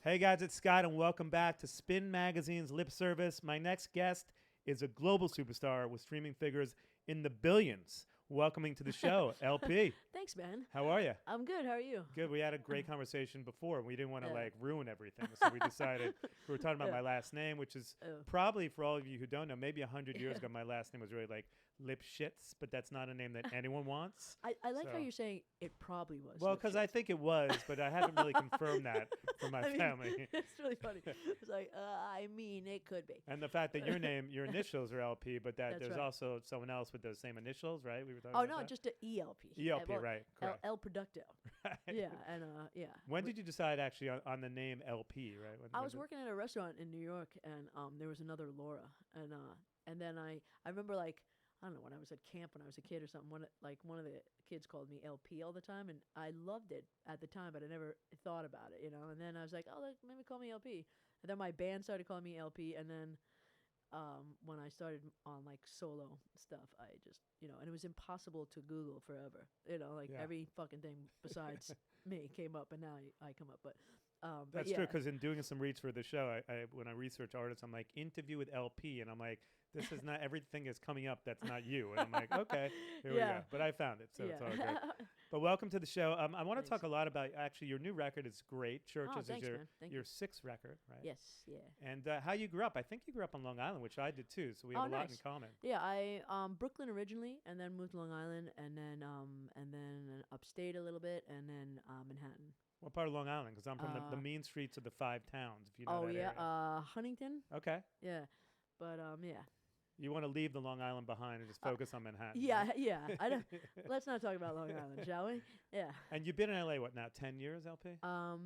Hey guys, it's Scott, and welcome back to Spin Magazine's Lip Service. My next guest is a global superstar with streaming figures in the billions. Welcoming to the show, LP. Thanks, man. How are you? I'm good. How are you? Good. We had a great conversation before. We didn't want to Yeah. ruin everything, so we decided we were talking about Yeah. my last name, which is Oh. probably for all of you who don't know, maybe 100 years ago, my last name was really like Lip Shits, but that's not a name that anyone wants. I like how So- you're saying it probably was. Well, Lip because I Shits. think it was, but I haven't really confirmed that for my I mean, family. it's really funny. It's like, I mean, it could be. And the fact that your name, your initials are LP, but that That's there's right. also someone else with those same initials, right? We were talking Oh about no, that? just a ELP. ELP, Well, right? Correct. El Producto. Right. Yeah, and yeah. When did you decide actually on the name LP, right? When I was was it? working at a restaurant in New York, and there was another Laura, and then I remember like. I don't know, when I was at camp when I was a kid or something, one of the kids called me LP all the time, and I loved it at the time, but I never thought about it, you know. And then I was like, oh, maybe call me LP. And then my band started calling me LP, and then when I started on like solo stuff, I just, you know, and it was impossible to Google forever, you know, like Yeah. every fucking thing besides me came up, and now I come up, but That's yeah. true, because in doing some reach for the show, I when I research artists, I'm like, interview with LP, and I'm like, this is not, everything is coming up that's not you. And I'm like, okay, here we Yeah. go. But I found it, so it's all good. yeah. But welcome to the show. I want to Thanks. talk a lot about, actually, your new record is great. Churches thanks, is man. Thank your you. sixth record, right? Yes, yeah. And how you grew up. I think you grew up on Long Island, which I did too, so we have Oh, a lot in nice. common. Yeah, I Brooklyn originally, and then moved to Long Island, and then upstate a little bit, and then Manhattan. What part of Long Island? Because I'm from the Uh, mean streets of the five towns, if you know Oh that yeah, area. Huntington. Okay. Yeah, but yeah, You want to leave the Long Island behind and just focus on Manhattan. yeah, right? yeah. I don't. Let's not talk about Long Island, shall we? Yeah. And you've been in LA, what now, 10 years, LP?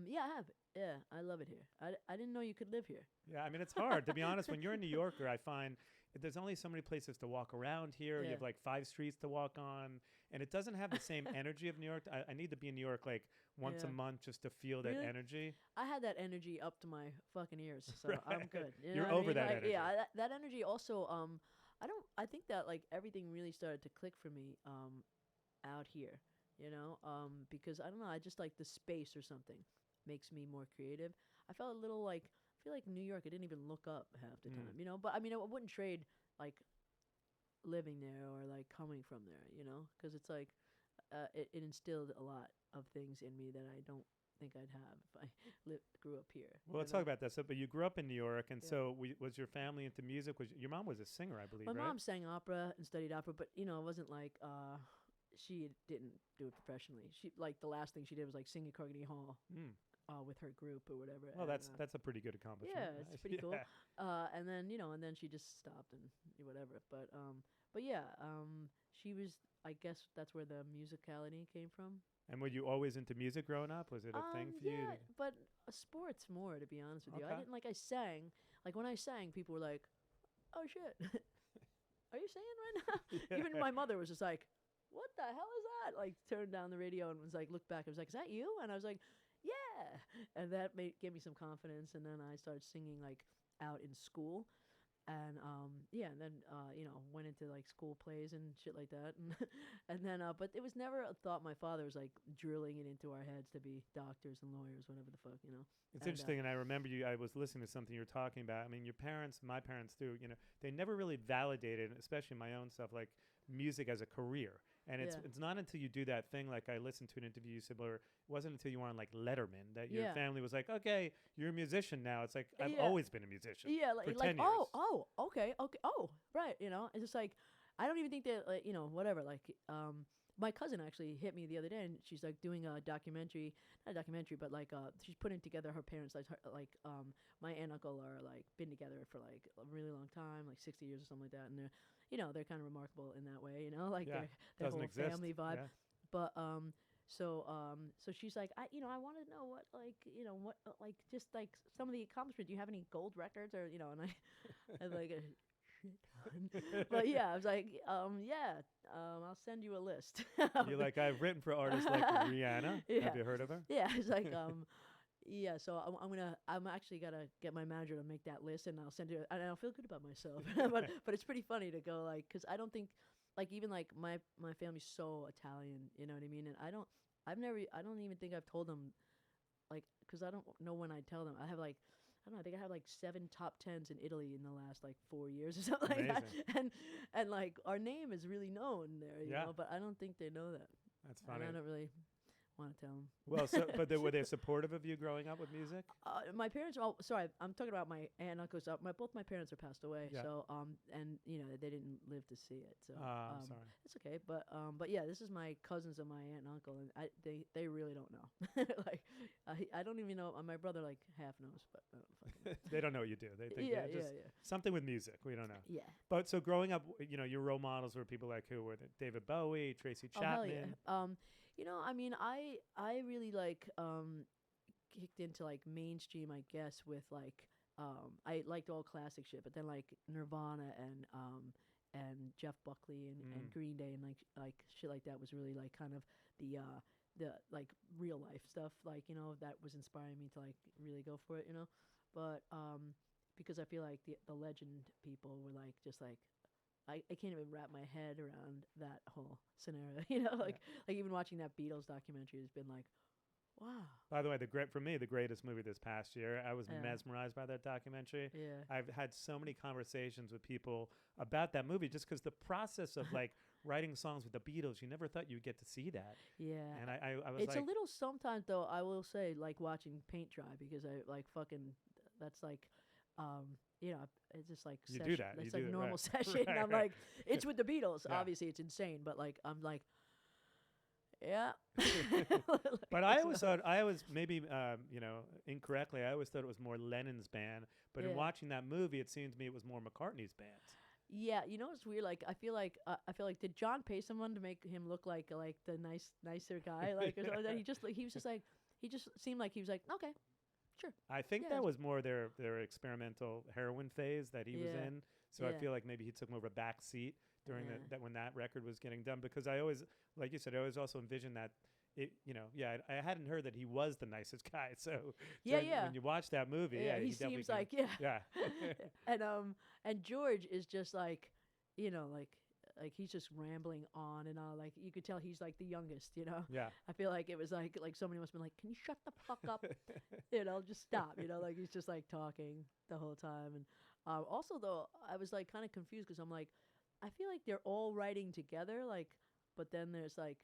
Yeah, I have. Yeah, I love it here. I didn't know you could live here. Yeah, I mean, it's hard. To be honest, when you're a New Yorker, I find there's only so many places to walk around here. You Yeah. have like 5 streets to walk on, and it doesn't have the same energy of New York. I need to be in New York like once a Yeah. month just to feel that Really? energy. I had that energy up to my fucking ears, so Right. I'm good. You You're know what I over mean? that Like, energy. Yeah, that energy also. I think that like everything really started to click for me out here. You know, because I don't know. I just like the space or something makes me more creative. I felt a little like I feel like New York. I didn't even look up half the time. You know, but I mean, I wouldn't trade like living there or like coming from there. You know, because it's like it instilled a lot of things in me that I don't think I'd have if I grew up here. Well, let's you know? talk about that. So, but you grew up in New York, and Yeah. so was your family into music? Was your mom was a singer, I believe, My right? mom sang opera and studied opera, but you know, it wasn't like she didn't do it professionally. She like the last thing she did was like sing at Carnegie Hall Mm. with her group or whatever. Well, and, that's a pretty good accomplishment. yeah, it's pretty cool. Yeah. And then and then she just stopped and whatever. But yeah, she was. I guess that's where the musicality came from. And were you always into music growing up? Was it a thing for you? Yeah, but sports more, to be honest with you. I Okay. didn't like. I sang. Like when I sang, people were like, "Oh shit, are you singing right now?" Even my mother was just like, "What the hell is that?" Like turned down the radio and was like, looked back. I was like, "Is that you?" And I was like, "Yeah." And that gave me some confidence. And then I started singing like out in school. And and then went into like school plays and shit like that, and then but it was never a thought. My father was like drilling it into our heads to be doctors and lawyers, whatever the fuck, you know. It's And, interesting, and I remember I was listening to something you were talking about. I mean, your parents, my parents too, they never really validated, especially my own stuff, like music as a career. And Yeah. it's not until you do that thing, like I listened to an interview you said, or it wasn't until you were on like Letterman that your Yeah. family was like, okay, you're a musician now. It's like, I've Yeah. always been a musician. Yeah, like, for like 10 years. okay, right, you know. It's just like I don't even think that like, whatever. Like my cousin actually hit me the other day, and she's like doing a documentary, not a documentary, but like she's putting together her parents, like my aunt and uncle are like been together for like a really long time, like 60 years or something like that, and they're kind of remarkable in that way, you know, like Yeah, their doesn't whole exist. family vibe. Yeah. But so she's like, I want to know what what just like some of the accomplishments. Do you have any gold records or and I had like a shit ton. But yeah, I was like, I'll send you a list. You're like, I've written for artists like Rihanna. Yeah. Have you heard of her? Yeah, it's like yeah, so I'm actually gonna get my manager to make that list, and I'll send it, and I'll feel good about myself. but it's pretty funny to go like, cause I don't think like even like my family's so Italian, you know what I mean? And I don't even think I've told them like, because I don't know when I tell them. I have like, I don't know. I think I have like 7 top 10s in Italy in the last like 4 years or something like that. And like our name is really known there, you know. But I don't think they know that. That's funny. And I don't really want to tell them. Well, but were they supportive of you growing up with music? My parents are all, sorry, I'm talking about my aunt and uncles. Both my parents are passed away. Yeah. So and you know they didn't live to see it. So I'm sorry. it's okay. But yeah, this is my cousins and my aunt and uncle, and they really don't know. Like I don't even know. My brother like half knows, but I don't fucking They don't know what you do. They think yeah. something with music. We don't know. Yeah. But so growing up, you know, your role models were people like who were David Bowie, Tracy Chapman. Oh, hell yeah. You know, I mean, I really like kicked into like mainstream, I guess, with like I liked all classic shit, but then like Nirvana and Jeff Buckley and Green Day and like shit like that was really like kind of the like real life stuff, like, you know, that was inspiring me to like really go for it, you know. But because I feel like the legend people were like just like I can't even wrap my head around that whole scenario, you know, like even watching that Beatles documentary has been like, wow. By the way, for me, the greatest movie this past year. I was mesmerized by that documentary. Yeah. I've had so many conversations with people about that movie just because the process of like writing songs with the Beatles, you never thought you'd get to see that. Yeah. And I was it's like, a little sometimes though, I will say, like watching paint dry, because I like fucking, that's like, you know, it's just like you session. do that. It's you like do normal right. session. And I'm like, it's with the Beatles. Yeah. Obviously, it's insane, but like, I'm like, yeah. But I always thought, maybe, you know, incorrectly, I always thought it was more Lennon's band. But in watching that movie, it seemed to me it was more McCartney's band. Yeah, you know what's weird? Like, I feel like did John pay someone to make him look like the nicer guy? Like, or something? He just like he just seemed like he was like, okay, sure. I think that was more their experimental heroin phase that he was in. So I feel like maybe he took more of a back seat during that when that record was getting done, because I always, like you said, I always also envisioned that it, you know, I hadn't heard that he was the nicest guy. So when you watch that movie, he seems like and George is just like, you know, like he's just rambling on and on. Like, you could tell he's like the youngest, you know. Yeah. I feel like it was like somebody must have been like, can you shut the fuck up? You know, just stop. You know, like he's just like talking the whole time. And also though, I was like kind of confused because I'm like, I feel like they're all writing together, like, but then there's like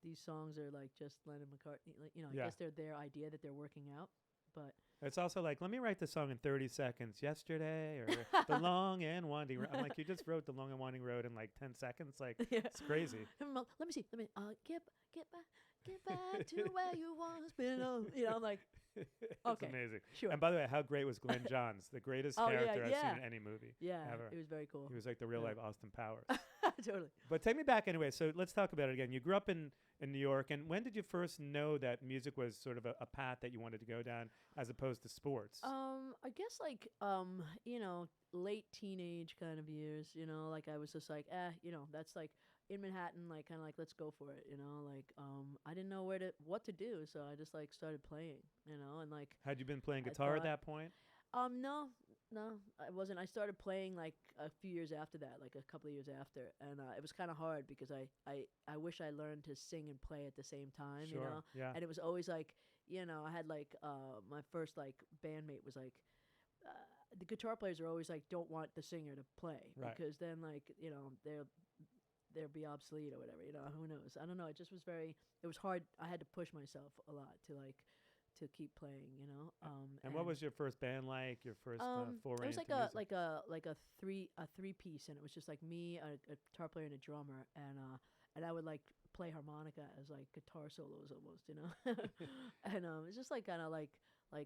these songs are like just Lennon McCartney, like, you know, I guess they're their idea that they're working out, but it's also like, let me write the song in 30 seconds yesterday, or The Long and Winding Road. I'm like, you just wrote The Long and Winding Road in like 10 seconds. Like, it's crazy. Let me see. Get back to where you once belong. You know, I'm like, okay. It's amazing. Sure. And by the way, how great was Glenn Johns? The greatest character I've seen in any movie ever. It was very cool. He was like the real life Austin Powers. Totally. But take me back anyway. So let's talk about it again. You grew up in New York, and when did you first know that music was sort of a path that you wanted to go down as opposed to sports? I guess like you know, late teenage kind of years, you know, like I was just like, you know, that's like in Manhattan, like kind of like, let's go for it, you know, like I didn't know what to do, so I just like started playing, you know. And like, had you been playing guitar at that point? No, I wasn't. I started playing like a few years after that, like a couple of years after, and it was kind of hard because I wish I learned to sing and play at the same time, you know. Yeah. And it was always like, you know, I had like my first like bandmate was like, the guitar players are always like, don't want the singer to play because then like, you know, they'll be obsolete or whatever, you know. Who knows? I don't know. It just was it was hard. I had to push myself a lot to like to keep playing, you know. And what was your first band like? Your first foray into music? It was like a three piece, and it was just like me, a guitar player, and a drummer, and I would like play harmonica as like guitar solos almost, you know. And it's just like kind of like I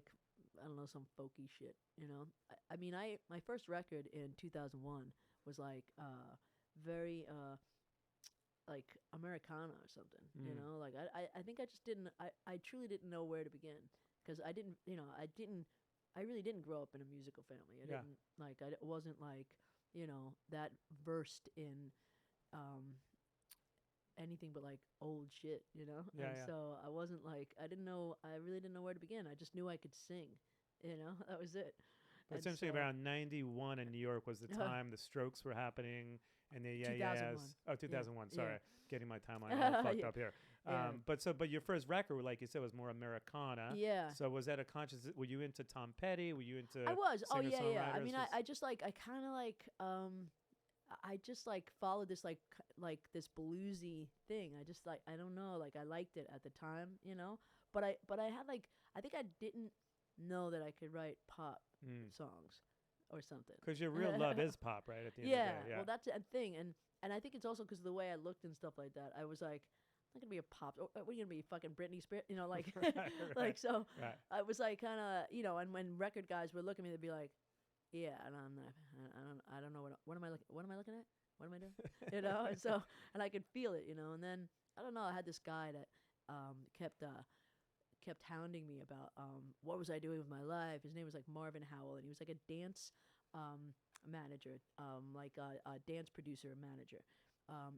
don't know, some folky shit, you know. I mean, my first record in 2001 was like very like Americana or something, you know. Like I think I just didn't, I truly didn't know where to begin, because I didn't, you know, I really didn't grow up in a musical family. I didn't like, I wasn't like, you know, that versed in anything but like old shit, you know. So I wasn't like, I really didn't know where to begin. I just knew I could sing, you know. That was it. But essentially around 91 in New York was the time the Strokes were happening, and the 2001. 2001. Sorry, getting my timeline all fucked up here. But your first record, like you said, was more Americana. Yeah. So was that a conscious? Were you into Tom Petty? Were you into? I was. Oh yeah, yeah. I singer-songwriters? mean, I just like I kind of like I just like followed this like this bluesy thing. I just like I don't know, like I liked it at the time, you know. But I had like I think I didn't know that I could write pop songs or something. Because your real love is pop, right? At the end of the day. Yeah. Well, that's a thing, and I think it's also because of the way I looked and stuff like that. I was like, I'm not gonna be a pop. What are you gonna be, fucking Britney Spears? You know, like, like so. Right. I was like, kind of, you know, and when record guys would look at me, they'd be like, yeah, and I don't know what am I looking at? What am I doing? You know, and so and I could feel it, you know, and then I don't know. I had this guy that kept hounding me about what was I doing with my life. His name was like Marvin Howell, and he was like a dance manager, like a dance producer manager.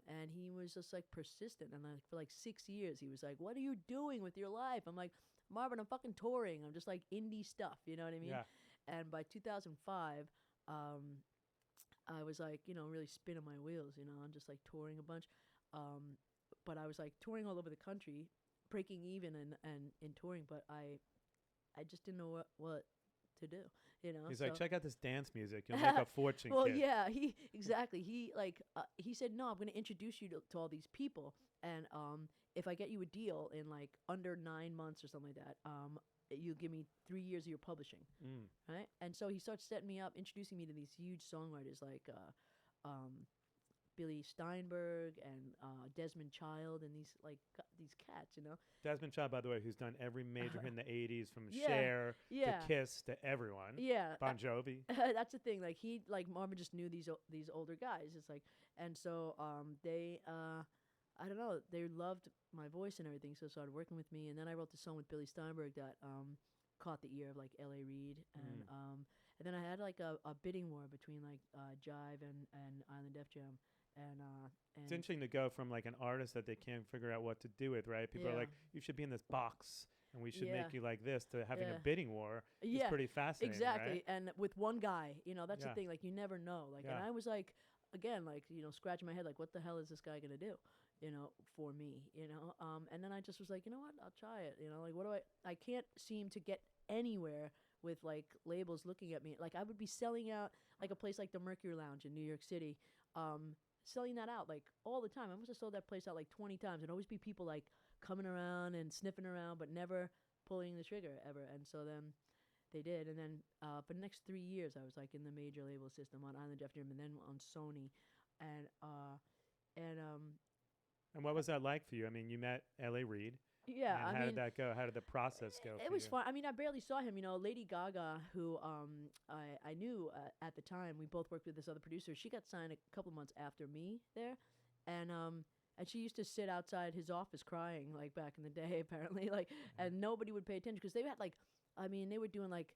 And he was just like persistent, and like for like 6 years, he was like, "What are you doing with your life?" I'm like, "Marvin, I'm fucking touring. I'm just like indie stuff, you know what I mean?" Yeah. And by 2005, I was like, you know, really spinning my wheels, you know, and just like touring a bunch. But I was like touring all over the country, breaking even and in touring, but I just didn't know what to do, you know. He's like, check out this dance music. You'll make a fortune. Well, kid. yeah, he he said, no, I'm going to introduce you to all these people, and if I get you a deal in like under 9 months or something like that, you give me 3 years of your publishing, right? And so he starts setting me up, introducing me to these huge songwriters like Billy Steinberg and Desmond Child and these these cats, you know. Desmond Child, by the way, who's done every major hit in the '80s, from Yeah, Cher yeah. to Kiss to everyone. Yeah, Bon Jovi. that's the thing. Like Marvin just knew these older guys. It's like, and so they I don't know, they loved my voice and everything, so started working with me. And then I wrote the song with Billy Steinberg that caught the ear of like L.A. Reid, and then I had like a bidding war between like Jive and Island Def Jam. And It's interesting to go from like an artist that they can't figure out what to do with, right? People are like, you should be in this box and we should make you like this, to having a bidding war. It's pretty fascinating. Exactly. Right? And with one guy, you know, that's the thing, like you never know. Like and I was like, again, like, you know, scratching my head like, what the hell is this guy gonna do, you know, for me, you know? And then I just was like, you know what, I'll try it, you know, like what do I can't seem to get anywhere with like labels looking at me. Like I would be selling out like a place like the Mercury Lounge in New York City, selling that out like all the time. I must have sold that place out like 20 times, and always be people like coming around and sniffing around, but never pulling the trigger ever. And so then they did, and then for the next 3 years, I was like in the major label system on Island Def Jam, and then on Sony, and what was that like for you? I mean, you met L.A. Reid. Yeah, and how did that go? How did the process go? It was fun. I mean, I barely saw him. You know, Lady Gaga, who I knew at the time. We both worked with this other producer. She got signed a couple months after me there, and she used to sit outside his office crying, like back in the day, apparently, like, and nobody would pay attention because they had like, I mean, they were doing like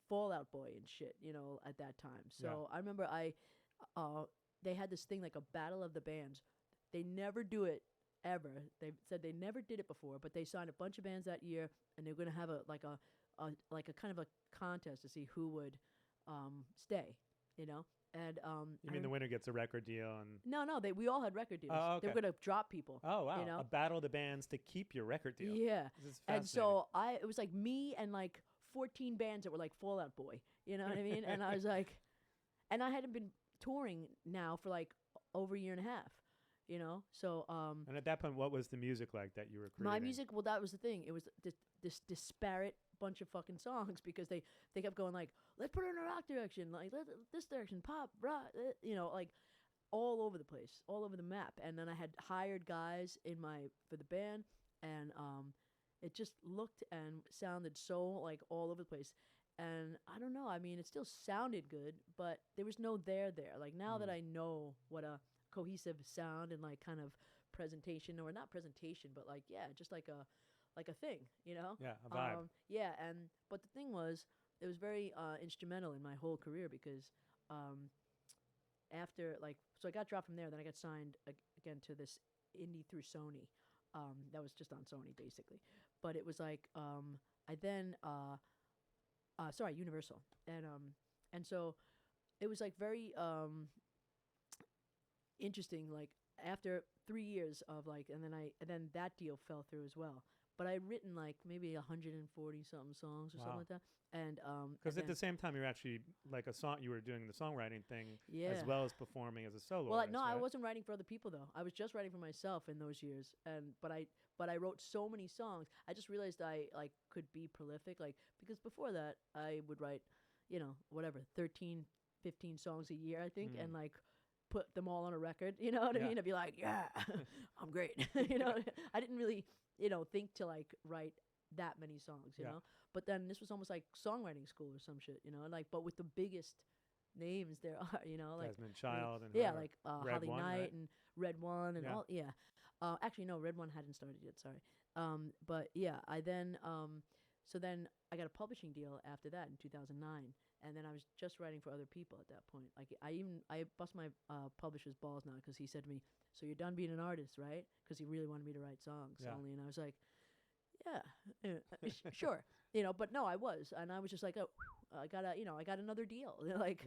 Fall Out Boy and shit, you know, at that time. So I remember they had this thing like a battle of the bands. They never do it. Ever. They said they never did it before, but they signed a bunch of bands that year, and they were going to have a kind of a contest to see who would stay, you know. And you mean the winner gets a record deal? And no, we all had record deals. Oh, okay. They were going to drop people. Oh wow, you know? A battle of the bands to keep your record deal. Yeah, this is and so it was like me and like 14 bands that were like Fall Out Boy, you know what I mean? And I was like, and I hadn't been touring now for like over a year and a half. You know, so and at that point, what was the music like that you were creating? My music, well, that was the thing. It was this disparate bunch of fucking songs because they kept going like, let's put it in a rock direction, like this direction, pop, rock, you know, like all over the place, all over the map. And then I had hired guys for the band, and it just looked and sounded so like all over the place. And I don't know. I mean, it still sounded good, but there was no there. Like now that I know what a cohesive sound and like kind of presentation, or not presentation, but like just like a thing, you know. A vibe. But the thing was, it was very instrumental in my whole career because after like, so I got dropped from there, then I got signed again to this indie through Sony. That was just on Sony basically, but it was like I then Universal, and so it was like very interesting. Like after 3 years of like, and then that deal fell through as well. But I'd written like maybe 140 something songs or something like that. And because at the same time you were actually like you were doing the songwriting thing as well as performing as a solo artist, no, right? I wasn't writing for other people though. I was just writing for myself in those years. But I wrote so many songs. I just realized I like could be prolific, like, because before that I would write, whatever, 13, 15 songs a year, I think, and like put them all on a record. You know what I mean? I'd be like, yeah, I'm great. I didn't really, think to like write that many songs, you know. But then this was almost like songwriting school or some shit, like, but with the biggest names there are, like Desmond Child and like Red Holly One, Knight right? and Red One and all, actually no, Red One hadn't started yet, sorry. But yeah, I then so then I got a publishing deal after that in 2009, and then I was just writing for other people at that point. Like I bust my publisher's balls now because he said to me, "So you're done being an artist, right?" Because he really wanted me to write songs only, and I was like, "Yeah, sure." But no, I was, and I was just like, "Oh, I got another deal." Like,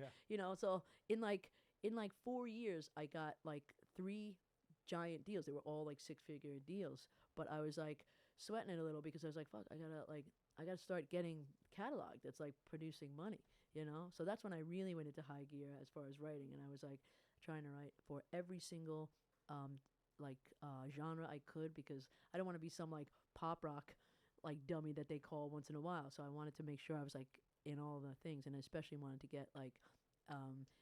so in like 4 years, I got like 3 giant deals. They were all like 6-figure deals, but I was like sweating it a little because I was like, "Fuck, I gotta start getting catalog that's like producing money." So that's when I really went into high gear as far as writing, and I was like trying to write for every single genre I could, because I don't want to be some like pop rock like dummy that they call once in a while. So I wanted to make sure I was like in all the things, and especially wanted to get like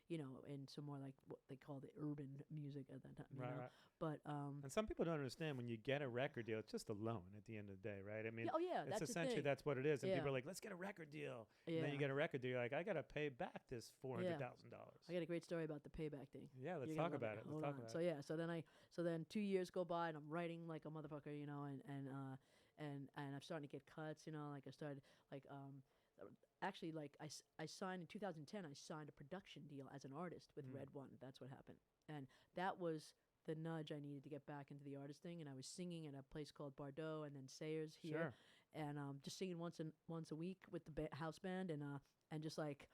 in some more like what they called the urban music at that time. Right. But and some people don't understand, when you get a record deal, it's just a loan at the end of the day, right? I mean, it's that's essentially that's what it is. And people are like, "Let's get a record deal." Yeah. And then you get a record deal, you're like, "I got to pay back this $400,000." I got a great story about the Payback thing. Yeah, let's talk about it. Hold on. So then 2 years go by, and I'm writing like a motherfucker, and I'm starting to get cuts, like I started like actually, like I signed in 2010. I signed a production deal as an artist with Red One. That's what happened, and that was the nudge I needed to get back into the artist thing. And I was singing at a place called Bardot, and then Sayers here, and just singing once a week with the house band, and just like,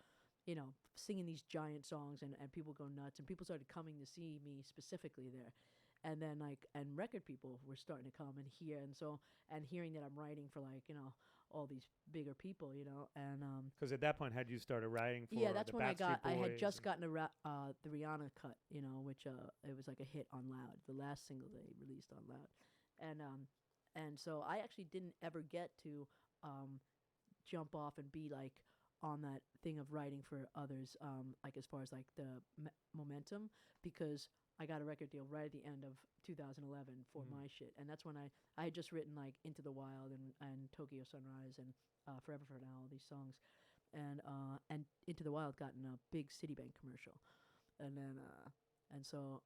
singing these giant songs, and people go nuts, and people started coming to see me specifically there. And then and record people were starting to come and hear, and hearing that I'm writing for like, all these bigger people, and because at that point, had you started writing for that's the when Backstreet I had Boys just gotten the Rihanna cut, which it was like a hit on Loud, the last single they released on Loud, and so I actually didn't ever get to jump off and be like on that thing of writing for others, like as far as like the momentum, because I got a record deal right at the end of 2011 for my shit, and that's when I had just written like Into the Wild and Tokyo Sunrise and Forever for Now, all these songs, and Into the Wild got in a big Citibank commercial, and then so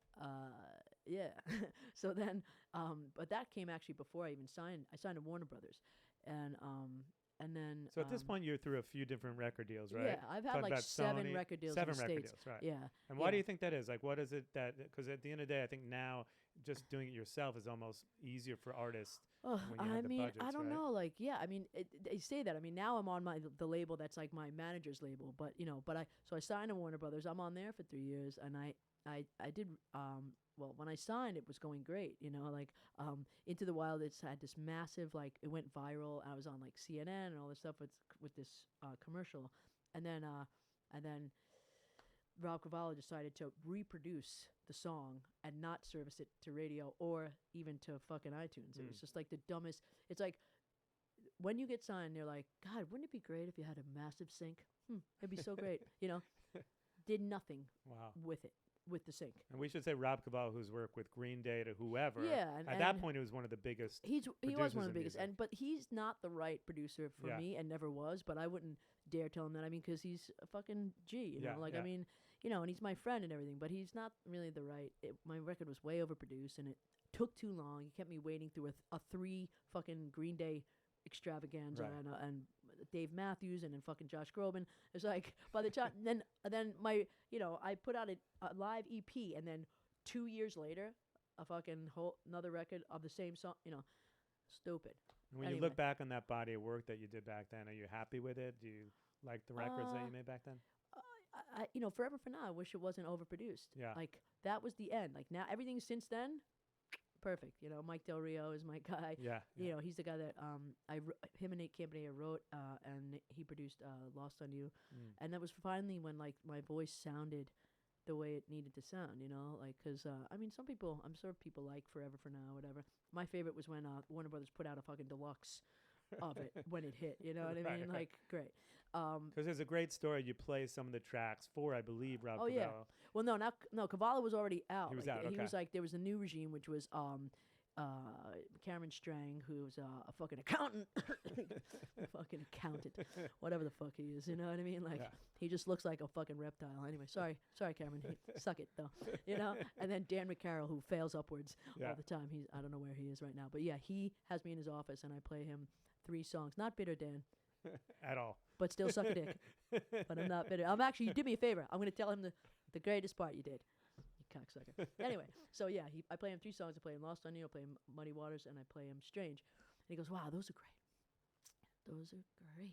then but that came actually before I even signed. I signed to Warner Brothers, and then so at this point you're through a few different record deals, right? Yeah, I've had like 7 Sony, record deals. 7 in the record States. deals, right? Yeah. And why do you think that is? Like, what is it that? Because at the end of the day, I think now just doing it yourself is almost easier for artists. Oh, when you have the budgets, I don't right? know. Like, yeah, I mean, they say that. I mean, now I'm on the label that's like my manager's label. But I signed to Warner Brothers. I'm on there for 3 years, and I did well, when I signed, it was going great. Like Into the Wild, it's had this massive, like, it went viral. I was on like CNN and all this stuff with this commercial, and then Rob Cavallo decided to reproduce the song and not service it to radio or even to fucking iTunes. It was just like the dumbest. It's like when you get signed, they're like, "God, wouldn't it be great if you had a massive sync? It'd be so great." Did nothing with it. With the sync. And we should say Rob Cavallo, who's worked with Green Day to whoever. Yeah, at that point, he was one of the biggest. He was one of the biggest, music. but he's not the right producer for me, and never was. But I wouldn't dare tell him that. I mean, because he's a fucking G. I mean, and he's my friend and everything. But he's not really the right. My record was way overproduced, and it took too long. He kept me waiting through a 3 fucking Green Day extravaganza, and Dave Matthews and then fucking Josh Groban. It's like by the time then my I put out a live EP, and then 2 years later a fucking whole another record of the same song. Stupid. And when you look back on that body of work that you did back then, are you happy with it? Do you like the records that you made back then? Forever for Now, I wish it wasn't overproduced. Yeah. Like, that was the end. Like, now everything since then, perfect. Mike Del Rio is my guy. Yeah. He's the guy that him and Nate Campanella wrote and he produced Lost on You. And that was finally when, like, my voice sounded the way it needed to sound, like, because, some people, I'm sure people like Forever for Now, whatever. My favorite was when Warner Brothers put out a fucking deluxe of it when it hit, you know what I mean? Right. Like, great. Because there's a great story. You play some of the tracks for, I believe, Rob Cavallo. Yeah. Well, no, Cavallo was already out. He was like, out, okay. He was like, there was a new regime, which was Cameron Strang, who's a fucking accountant. Fucking accountant. Whatever the fuck he is, you know what I mean? Like, he just looks like a fucking reptile. Anyway, sorry, Cameron. Suck it, though. And then Dan McCarroll, who fails upwards all the time. I don't know where he is right now. But yeah, he has me in his office, and I play him 3 songs. Not bitter, Dan. At all. But still suck a dick. But I'm not bitter. You did me a favor. I'm going to tell him the greatest part you did. You cocksucker. Anyway, so yeah, I play him 3 songs. I play him Lost on You, I play him Muddy Waters, and I play him Strange. And he goes, wow, those are great. Those are great.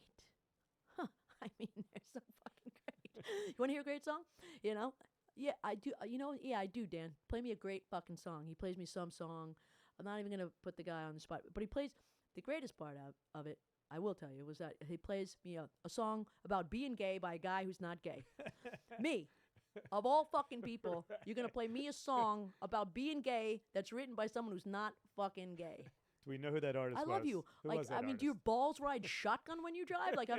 Huh. I mean, they're so fucking great. You want to hear a great song? Yeah, I do. I do, Dan. Play me a great fucking song. He plays me some song. I'm not even going to put the guy on the spot. But he plays the greatest part of it, I will tell you, was that he plays me a song about being gay by a guy who's not gay. Me. Of all fucking people, you're going to play me a song about being gay that's written by someone who's not fucking gay. Do we know who that artist was? I love you. Who like, was that artist? do your balls ride shotgun when you drive? Like,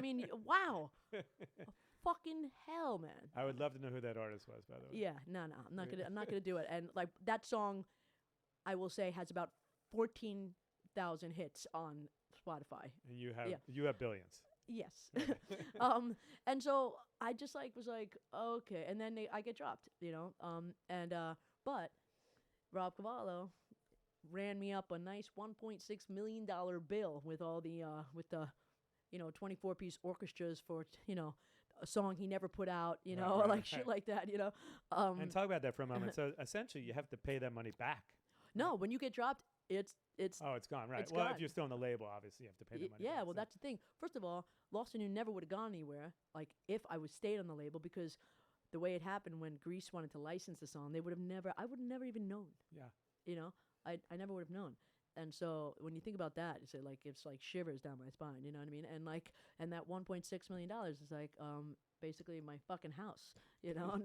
wow. Fucking hell, man. I would love to know who that artist was, by the way. Yeah, no, I'm not gonna do it. And like that song, I will say has about 14,000 hits on Spotify. And you have billions. Yes. And so I just was like, okay. And then I get dropped, but Rob Cavallo ran me up a nice $1.6 million bill with all the, 24-piece orchestras for, a song he never put out, shit like that, And talk about that for a moment. So essentially you have to pay that money back. No, when you get dropped, it's oh, it's gone, right? It's well, gone. if you're still on the label, obviously you have to pay the money. Yeah, back, well, that's the thing. First of all, Lost and You never would have gone anywhere, like if I was stayed on the label, because the way it happened when Grease wanted to license the song, I would have never even known. Yeah. I never would have known. And so when you think about that, it's like shivers down my spine, you know what I mean? And that $1.6 million is like basically my fucking house, now.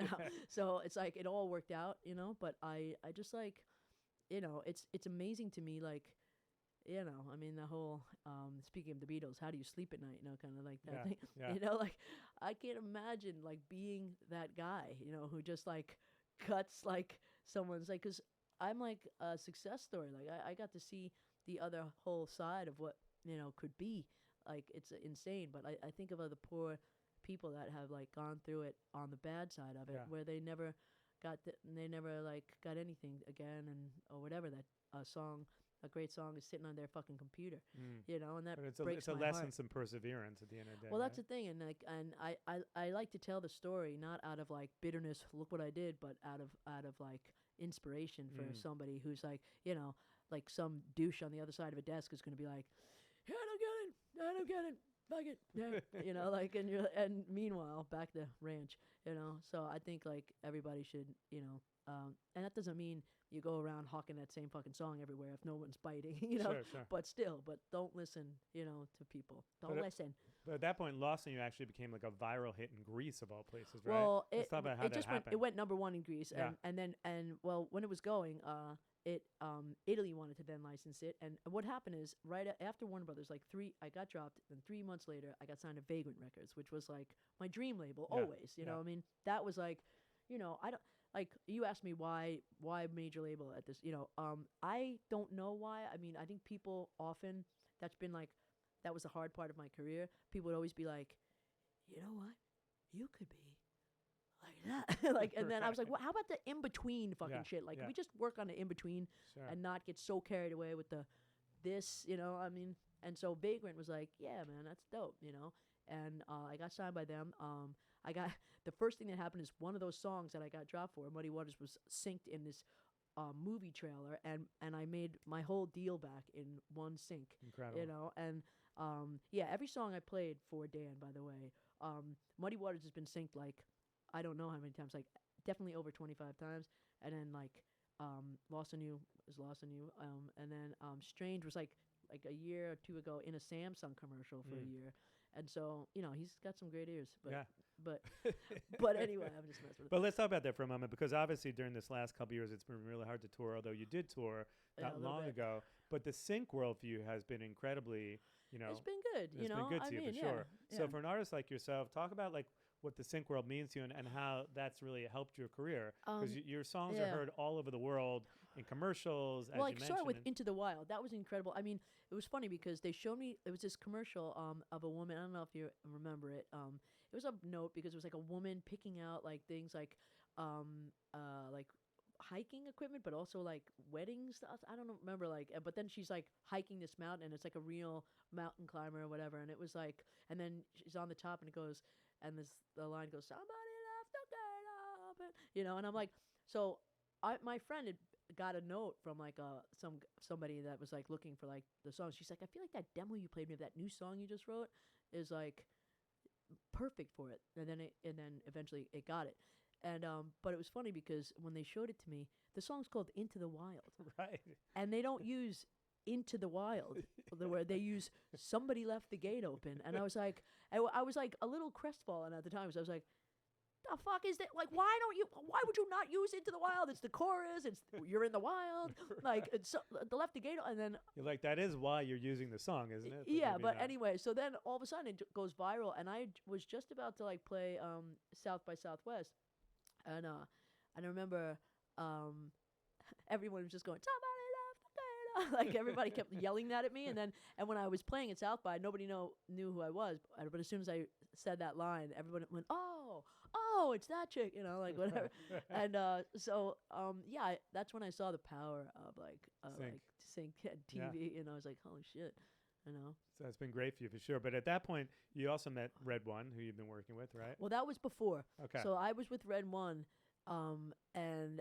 So it's like it all worked out, but I just like, it's amazing to me, like, the whole speaking of the Beatles, how do you sleep at night, kind of like that thing. Yeah. Like I can't imagine like being that guy, who just like cuts like someone's like, because I'm like a success story. Like I got to see the other whole side of what could be. Like it's insane. But I think of other poor people that have like gone through it on the bad side of it, where they never got got anything again, and or whatever. That a great song is sitting on their fucking computer, and that breaks it's a my lesson, heart. some perseverance at the end of the day. Well, that's right? the thing, and I like to tell the story not out of like bitterness, look what I did, but out of like inspiration for somebody who's like, like some douche on the other side of a desk is going to be like, yeah, I don't get it, fuck it, yeah, like, and meanwhile back the ranch, so I think like everybody should, and that doesn't mean you go around hawking that same fucking song everywhere if no one's biting, Sure. but don't listen, to people. Don't listen. But at that point, Lost on You actually became like a viral hit in Greece of all places, right? Well, Let's talk about how that happened. It went number 1 in Greece, Yeah. and when it was going, Italy wanted to then license it, and what happened is right after Warner Brothers, like I got dropped, and 3 months later I got signed to Vagrant Records, which was like my dream label always. You know, I mean, that was like, I don't. Like, you asked me why major label at this, I don't know why. I mean, I think people often, that's been like, that was the hard part of my career. People would always be like, you know what? You could be like that. Like, and then I was like, well, how about the in-between fucking shit? Like, we just work on the in-between and not get so carried away with this, I mean, and so Vagrant was like, yeah, man, that's dope, and I got signed by them. The first thing that happened is one of those songs that I got dropped for, Muddy Waters, was synced in this movie trailer, and I made my whole deal back in one sync. Incredible. And every song I played for Dan, by the way, Muddy Waters has been synced like I don't know how many times, like definitely over 25 times. And then like Lost on You is Lost on You. And then Strange was like a year or two ago in a Samsung commercial for a year. And so, you know, he's got some great ears. But, but, but anyway, I'm just messing with it. But let's talk about that for a moment, because obviously during this last couple of years, it's been really hard to tour, although you did tour not long ago. But the sync world for you has been incredibly, you know. It's been good, you know. It's been good to you, for sure. Yeah. So for an artist like yourself, talk about like what the sync world means to you and how that's really helped your career. Because your songs are heard all over the world in commercials, as you mentioned. Started with Into the Wild. That was incredible. I mean, it was funny because they showed me, it was this commercial of a woman. I don't know if you remember it. It was a note because it was like a woman picking out like things like hiking equipment, but also like wedding stuff. I don't remember, like, but then she's like hiking this mountain and it's like a real mountain climber or whatever. And it was like, and then she's on the top and it goes, and the line goes, somebody left the gate open, you know. And I'm like, so my friend had got a note from like somebody that was like looking for like the song. She's like, I feel like that demo you played me of that new song you just wrote is like perfect for it. And then eventually it got it. And but it was funny because when they showed it to me, the song's called Into the Wild. Right. And they don't use Into the Wild, where they use Somebody Left the Gate Open. And I was like a little crestfallen at the time, because I was like, the fuck is that? Like, why would you not use Into the Wild? It's the chorus. It's you're in the wild. Right. Like, it's the left the gate, and then you're like, that is why you're using the song, isn't it? Yeah, but anyway, so then all of a sudden it goes viral, and I was just about to like play South by Southwest, and I remember everyone was just going, somebody left the gate, like everybody kept yelling that at me, and when I was playing at South by, nobody knew who I was, but as soon as I said that line, everyone went, oh, it's that chick, you know, like whatever. And so that's when I saw the power of sync TV, and I was like, holy shit, you know. So it's been great for you, for sure. But at that point, you also met Red One, who you've been working with, right? Well, that was before. Okay. So I was with Red One, and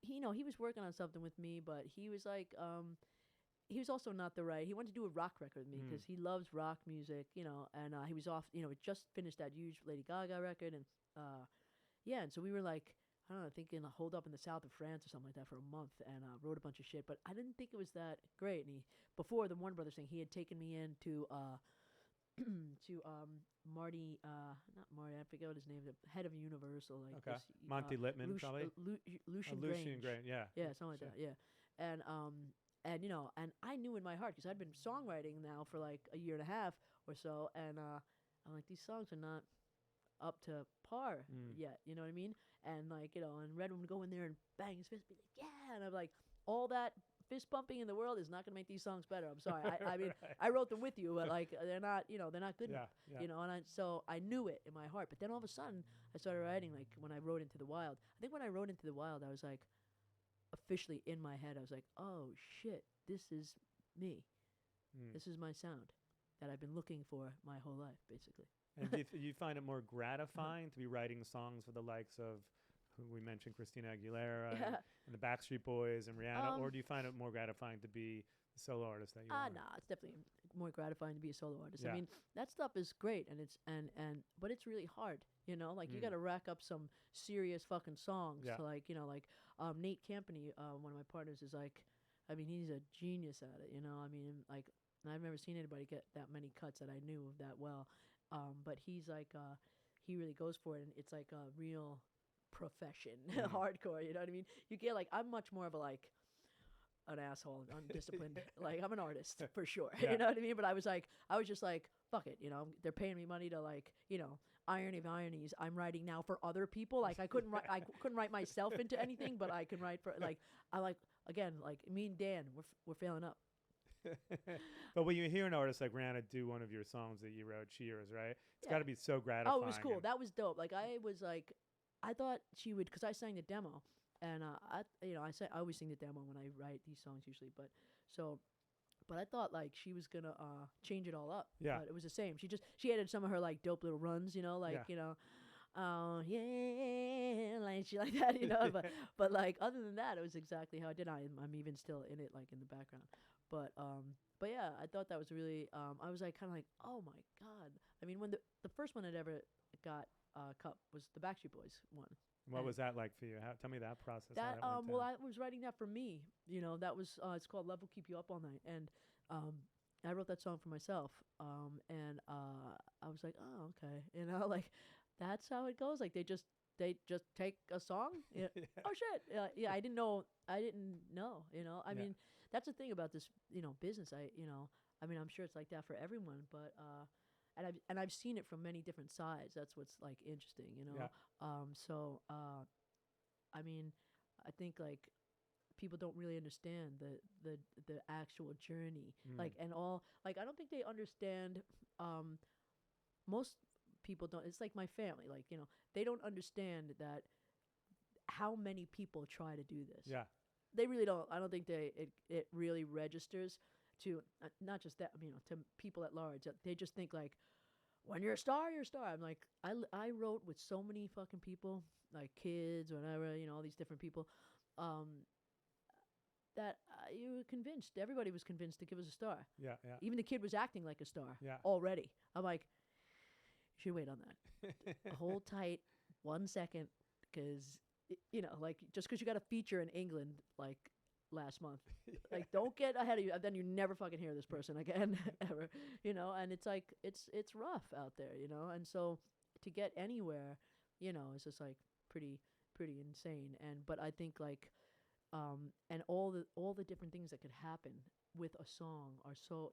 he was working on something with me, but he was like, he was also not the right. He wanted to do a rock record with me because he loves rock music, you know. And he was off, you know, just finished that huge Lady Gaga record, and and so we were like, I don't know, thinking hold up in the south of France or something like that for a month, and wrote a bunch of shit. But I didn't think it was that great. And before the Warner Brothers thing, he had taken me in to Marty, not Marty, I forget what his name is, the head of Universal, like okay. Monty Littman, probably. Lucian Grange, yeah. Yeah, something like that, yeah. And you know, and I knew in my heart, because I'd been songwriting now for like a year and a half or so, and I'm like, these songs are not up to par yet, you know what I mean? And like, you know, and Red would go in there and bang his fist, be like, yeah, and I'm like, all that fist pumping in the world is not going to make these songs better. I'm sorry. I mean, right. I wrote them with you, but like, they're not good enough, you know, and so I knew it in my heart. But then all of a sudden, I started writing, like when I wrote Into the Wild. I think when I wrote Into the Wild, I was like, officially in my head, I was like, oh shit, this is me. This is my sound that I've been looking for my whole life, basically. And do you find it more gratifying to be writing songs for the likes of, who we mentioned, Christina Aguilera and the Backstreet Boys and Rihanna, or do you find it more gratifying to be the solo artist that you are? No, it's definitely more gratifying to be a solo artist. Yeah. I mean, that stuff is great, and but it's really hard, you know. Like you got to rack up some serious fucking songs. To like, you know, like Nate Campany, one of my partners, is like, I mean, he's a genius at it, you know. I mean, like, I've never seen anybody get that many cuts that I knew that well. But he's like, he really goes for it, and it's like a real profession, hardcore, you know what I mean? You get like, I'm much more of a like an asshole, undisciplined, like I'm an artist for sure, you know what I mean? But I was just like, fuck it, you know, they're paying me money to like, you know, irony of ironies, I'm writing now for other people. Like I couldn't write myself into anything, but I can write for like, I like, again, like me and Dan, we're failing up. But when you hear an artist like Rihanna do one of your songs that you wrote, Cheers, right? It's got to be so gratifying. Oh, it was cool. That was dope. Like I thought she would, because I sang the demo, and I always sing the demo when I write these songs usually. But I thought like she was gonna change it all up. Yeah. But it was the same. She added some of her like dope little runs, you know, like you know, oh yeah, like she like that, you know. but like other than that, it was exactly how I did. I'm even still in it, like in the background. But yeah, I thought that was really. I was like kind of like, oh my god. I mean, when the first one had ever got Cup was the Backstreet Boys one. What was that like for you? Tell me that process. That how that went well, down. I was writing that for me. That was it's called "Love Will Keep You Up All Night," and I wrote that song for myself. And I was like, oh, okay, like that's how it goes. Like they just take a song. Yeah. Oh shit. Yeah, I didn't know. I mean, that's the thing about this, business. I mean, I'm sure it's like that for everyone, but and I've seen it from many different sides. That's what's like interesting, Yeah. So I mean, I think like people don't really understand the actual journey, like, and all, like, I don't think they understand. Most people don't. It's like my family, like, they don't understand that how many people try to do this. Yeah. They really don't. I don't think it really registers to not just that, to people at large. They just think like, when you're a star, you're a star. I'm like, I wrote with so many fucking people, like kids, whatever, all these different people, that you were convinced. Everybody was convinced to give us a star. Yeah, yeah. Even the kid was acting like a star. Yeah. Already. I'm like, you should wait on that. Hold tight 1 second, because like, just because you got a feature in England like last month, like, don't get ahead of you. Then you never fucking hear this person again ever. And it's like it's rough out there. And so to get anywhere, it's just like pretty insane. But I think like and all the different things that could happen with a song are so,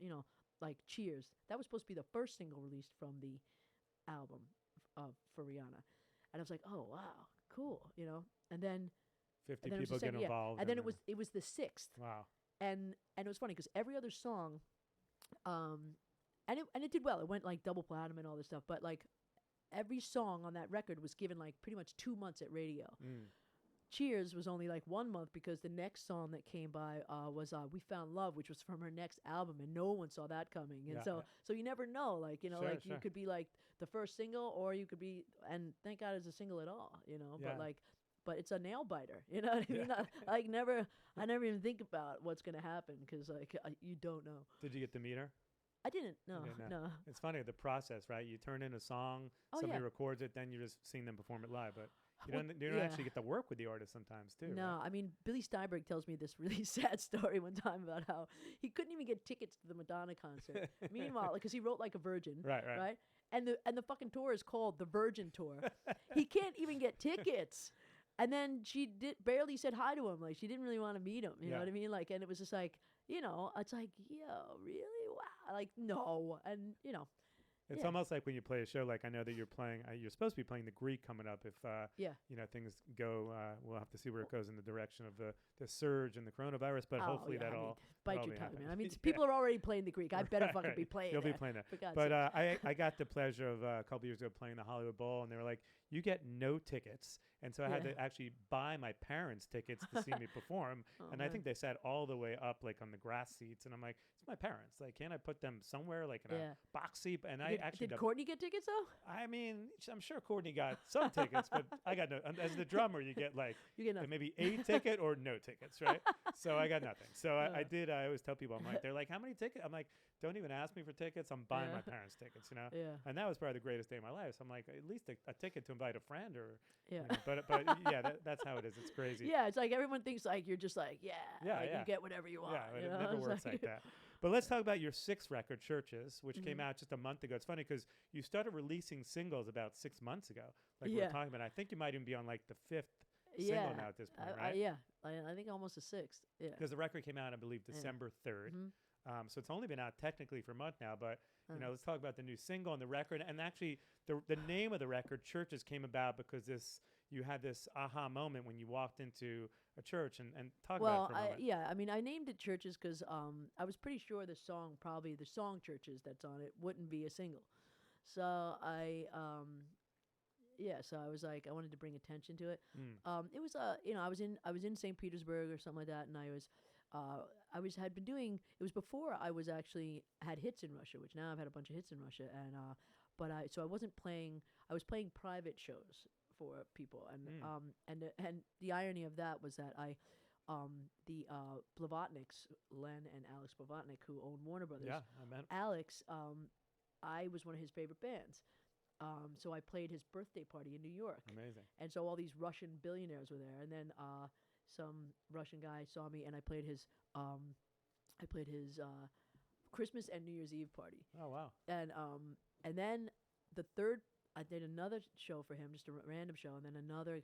like Cheers. That was supposed to be the first single released from the album for Rihanna. And I was like, oh wow, cool, And then 50 and then people get involved. And then it was the sixth. Wow. And it was funny because every other song, and it did well. It went like double platinum and all this stuff. But like every song on that record was given like pretty much 2 months at radio. Cheers was only like 1 month because the next song that came by was We Found Love, which was from her next album, and no one saw that coming. And so you never know, like, Sure. You could be like the first single, or you could be, and thank God it's a single at all, but it's a nail biter, you know what I mean? I never even think about what's going to happen because like you don't know. Did you get to meet her? I didn't. No. It's funny, the process, right? You turn in a song, somebody records it, then you're just seeing them perform it live. But you don't actually get to work with the artist sometimes, too. No, right? I mean, Billy Steinberg tells me this really sad story one time about how he couldn't even get tickets to the Madonna concert. Meanwhile, because he wrote like a virgin, right? And the fucking tour is called the Virgin Tour. He can't even get tickets. And then she barely said hi to him. Like, she didn't really want to meet him. You know what I mean? Like, and it was just like, it's like, yo, really? Wow. Like, no. And, It's almost like when you play a show, like I know that you're playing, you're supposed to be playing the Greek coming up. If, things go, we'll have to see where it goes in the direction of the surge and the coronavirus, but hopefully that'll bite your tongue, man. I mean, people are already playing the Greek. I better fucking be playing You'll be playing that. But I got the pleasure of a couple years ago playing the Hollywood Bowl, and they were like, you get no tickets. And so I had to actually buy my parents tickets to see me perform. And I think they sat all the way up, like on the grass seats. And I'm like, it's my parents. Like, can't I put them somewhere, like in a box seat? And did Courtney get tickets though? I mean, I'm sure Courtney got some tickets, but I got no. As the drummer, you get like maybe a ticket or no tickets, right? So I got nothing. So I did. I always tell people, I'm like, they're like, how many tickets? I'm like, don't even ask me for tickets. I'm buying my parents tickets, Yeah. And that was probably the greatest day of my life. So I'm like, at least a ticket to invite a friend or. But yeah, that's how it is. It's crazy. Yeah, it's like everyone thinks like you're just like you get whatever you want. Yeah, it never works like that. But let's talk about your sixth record, Churches, which came out just a month ago. It's funny because you started releasing singles about 6 months ago. Like we were talking about. I think you might even be on like the fifth single now at this point, right? I think almost the sixth. Yeah. Because the record came out, I believe, December 3rd. So it's only been out technically for a month now, but let's talk about the new single and the record. And actually, the name of the record, Churches, came about because you had this aha moment when you walked into a church and talk about it for a moment. I mean, I named it Churches because I was pretty sure the song Churches that's on it wouldn't be a single. So I was like, I wanted to bring attention to it. It was I was in St. Petersburg or something like that, and had been doing. It was before I was actually had hits in Russia, which now I've had a bunch of hits in Russia, and I wasn't playing. I was playing private shows for people, and the irony of that was that the Blavatniks, Len and Alex Blavatnik, who own Warner Brothers. Yeah, I met him. Alex, I was one of his favorite bands. So I played his birthday party in New York. Amazing. And so all these Russian billionaires were there, and then some Russian guy saw me, and I played his Christmas and New Year's Eve party. Oh wow. And then the third, I did another show for him, just a random show, and then another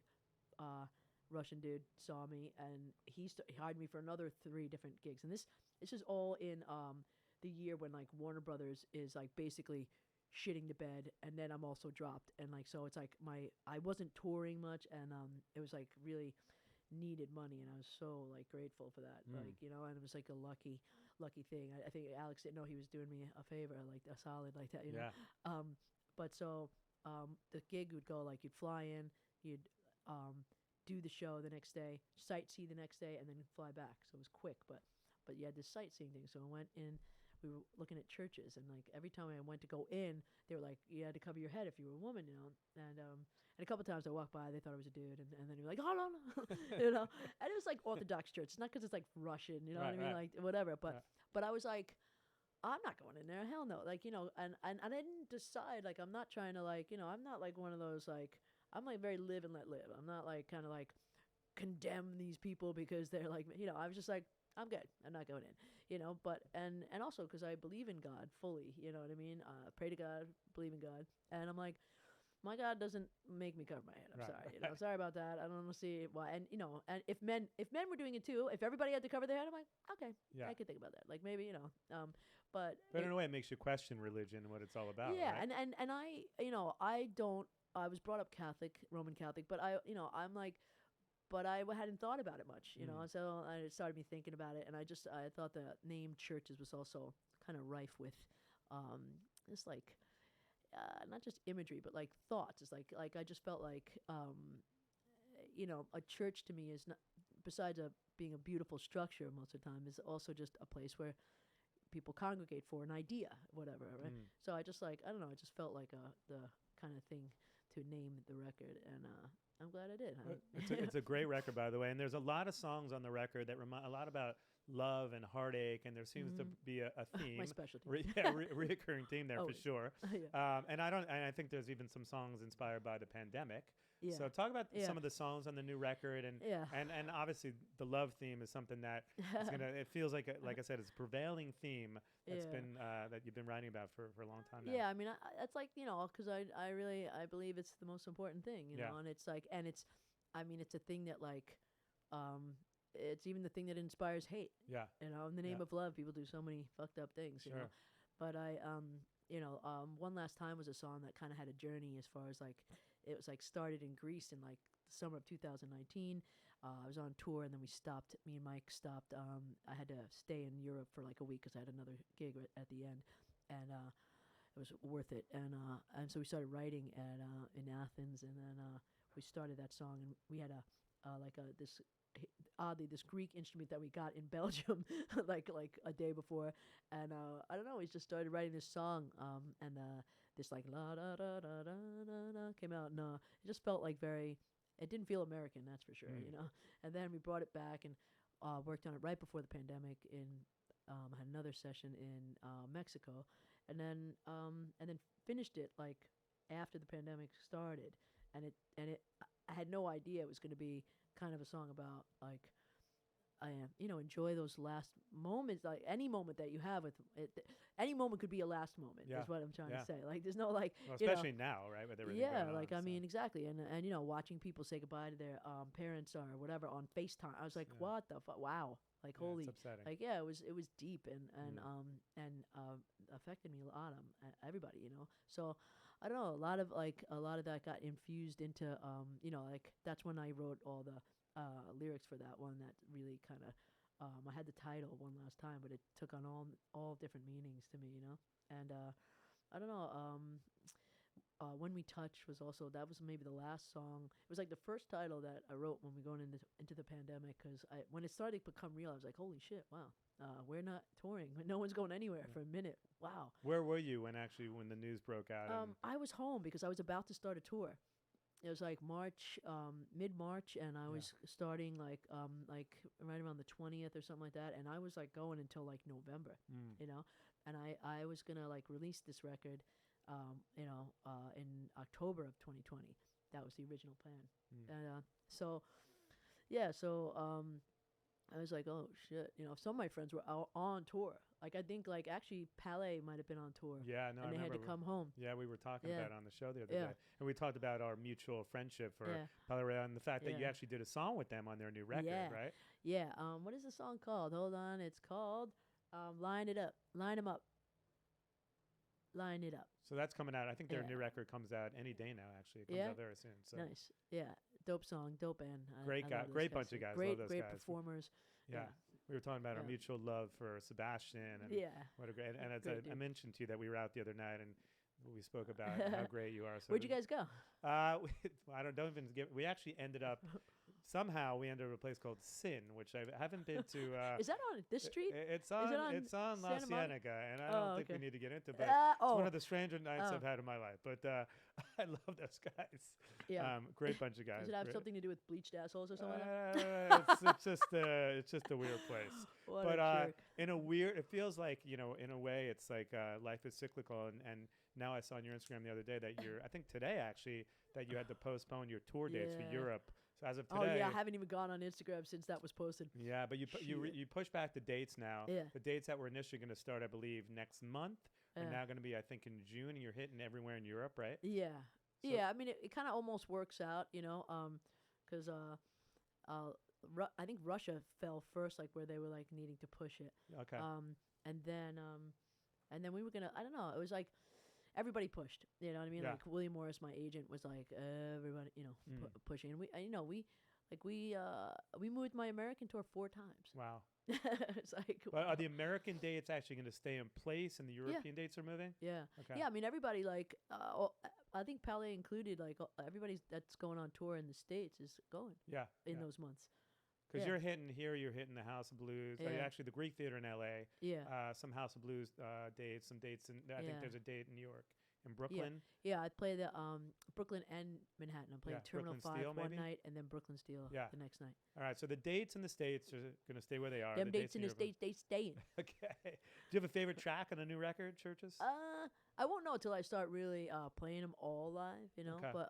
Russian dude saw me, and he hired me for another 3 different gigs. And this is all in the year when like Warner Brothers is like basically shitting the bed, and then I'm also dropped, and like so it's like I wasn't touring much, and it was like really needed money, and I was so like grateful for that, like and it was like a lucky thing. I think Alex didn't know he was doing me a favor, like a solid like that, know. But so the gig would go like you'd fly in, you'd do the show the next day, sightsee the next day, and then fly back. So it was quick, but you had this sightseeing thing. So I went in. We were looking at churches, and like every time I went to go in, they were like, you had to cover your head if you were a woman, And a couple times I walked by, they thought I was a dude, and then they were like, oh no, And it was like Orthodox church. It's not because it's like Russian, you know what I mean, like whatever. But I was like, I'm not going in there. Hell no. Like and I didn't decide. Like I'm not trying to like I'm not like one of those like I'm like very live and let live. I'm not like kind of like condemn these people because they're like I was just like. I'm good. I'm not going in, but, and also because I believe in God fully, you know what I mean? Pray to God, believe in God. And I'm like, my God doesn't make me cover my head. I'm sorry. I'm sorry about that. I don't see why. And, and if men were doing it too, if everybody had to cover their head, I'm like, okay, I could think about that. Like maybe, but in a way it makes you question religion and what it's all about. Yeah. Right? And I was brought up Catholic, Roman Catholic, but I'm like, but I hadn't thought about it much, so it started me thinking about it, and I thought the name churches was also kind of rife with this like not just imagery but like thoughts. It's like I just felt like a church to me is not, besides being a beautiful structure most of the time, is also just a place where people congregate for an idea, whatever, right? So I just like I don't know, I just felt like the kind of thing to name the record, and I'm glad I did. It's a great record, by the way, and there's a lot of songs on the record that remind a lot about love and heartache, and there seems to be a theme, my specialty, reoccurring theme there for sure. And I think there's even some songs inspired by the pandemic. Yeah. So talk about some of the songs on the new record, and obviously the love theme is something that is gonna. It feels like I said, it's a prevailing theme that's been that you've been writing about for a long time now. Yeah, I mean, it's like because I really believe it's the most important thing, and it's like it's a thing that like it's even the thing that inspires hate. Yeah, in the name of love, people do so many fucked up things. Sure. But One Last Time was a song that kind of had a journey as far as like. It was like started in Greece in like the summer of 2019. I was on tour, and then we stopped. Me and Mike stopped. I had to stay in Europe for like a week because I had another gig at the end, and it was worth it. And so we started writing in Athens, and then we started that song, and we had this Greek instrument that we got in Belgium like a day before, and I don't know, we just started writing this song, and this like la da da da da da came out, and it just felt like it didn't feel American, that's for sure, And then we brought it back and worked on it right before the pandemic. Had another session in Mexico, and then finished it like after the pandemic started, and I had no idea it was going to be kind of a song about like enjoy those last moments, like any moment that you have with it. Any moment could be a last moment, is what I'm trying to say. Like there's no like, especially now, right, with everything going on, I mean, exactly. And watching people say goodbye to their parents or whatever on FaceTime, I was like, what the fuck? Wow. Like holy, it's upsetting. Like it was deep and affected me a lot. Everybody, So I don't know. A lot of that got infused into like that's when I wrote all the lyrics for that one. That really kind of I had the title One Last Time, but it took on all different meanings to me, And I don't know. When We Touch was also, that was maybe the last song. It was like the first title that I wrote when we going into the pandemic, because when it started to become real, I was like, holy shit, wow, we're not touring. No one's going anywhere for a minute. Wow. Where were you when the news broke out? I was home because I was about to start a tour. It was like mid-March, and I was starting like right around the 20th or something like that, and I was like going until like November, And I was gonna like release this record in October of 2020. That was the original plan. And so I was like, oh shit, some of my friends were out on tour. Like I think like actually Palais might have been on tour. Yeah, no, and I they had to come home. Yeah, we were talking Yeah. about it on the show the other day, and we talked about our mutual friendship for Palais and the fact that you Yeah. actually did a song with them on their new record, Yeah. right? Yeah. What is the song called? Hold on. It's called Line It Up. Line 'em Up. Line It Up. So that's coming out. I think their Yeah. new record comes out any day now. Actually, it comes Yeah? out very soon. So Nice. Yeah. Dope song. Dope band. Great I guy. love those Great guys. bunch of guys. Great, Love those great guys. performers. Yeah. We were talking about our Yeah. mutual love for Sebastian and Yeah. what a great. And as Great I dude. mentioned to you that we were out the other night and we spoke about how great you are. So Where'd you guys go? I don't even give. We actually ended up somehow we ended up at a place called Sin, which I haven't been to. Is that on this street? It's on La Santa Monica? Cienega, and I don't think we okay. need to get into, but Ah, it's one of the stranger nights Oh. I've had in my life. But I love those guys. Yeah. Great bunch of guys. Does it have Great- something to do with bleached assholes or something? it's just a weird place. What But a jerk. it feels like in a way, it's like life is cyclical. And now I saw on your Instagram the other day that I think today actually, that you had to postpone your tour dates for Yeah. Europe. So as of Oh today, yeah, I haven't even gone on Instagram since that was posted. yeah, but you push back the dates now. Yeah. The dates that were initially going to start, I believe, next month are Yeah. now going to be, I think, in June, and you're hitting everywhere in Europe, right? Yeah. So- Yeah, I mean, it kind of almost works out, because I think Russia fell first, like where they were like needing to push it. Okay. And then we were gonna. I don't know. It was like everybody pushed. You know what I mean? Yeah. Like William Morris, my agent, was like everybody, pushing. And we moved my American tour 4 times. Wow. It's like But wow. are the American dates actually going to stay in place, and the European dates are moving? Yeah. Okay. Yeah, I mean everybody like I think Palais included, like everybody that's going on tour in the States is going Yeah. in those months. Because yeah. you're hitting the House of Blues. Yeah. Actually, the Greek Theater in L.A. Yeah. Some House of Blues dates, some dates, and I think Yeah. there's a date in New York, in Brooklyn. Yeah, I play the Brooklyn and Manhattan. I'm playing Yeah, Terminal Brooklyn 5 Steel, one maybe? night and then Brooklyn Steel Yeah. the next night. All right, so the dates in the States are going to stay where they are. Them dates in the Europe are- States, they staying. Okay. Do you have a favorite track on the new record, Churches? I won't know until I start really playing them all live, Okay. But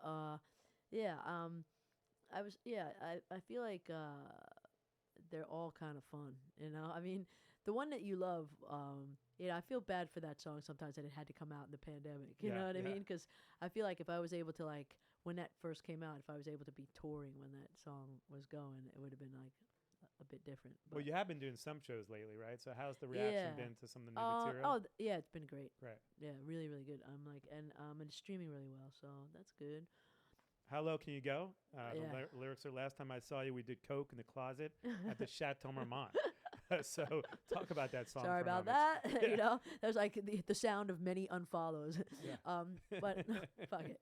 I feel like they're all kind of fun, I mean, the one that you love, I feel bad for that song sometimes that it had to come out in the pandemic. You know what I mean? Because I feel like if I was able to when that first came out, if I was able to be touring when that song was going, it would have been like a bit different. But Well, you have been doing some shows lately, right? So how's the reaction Yeah. been to some of the new material? Yeah, it's been great. Right. Yeah, really, really good. And it's streaming really well, so that's good. How low can you go? The Yeah. lyrics are, last time I saw you, we did coke in the closet at the Chateau Marmont. So talk about that song. Sorry for a about moment. that. There's like the sound of many unfollows. Yeah. But fuck it.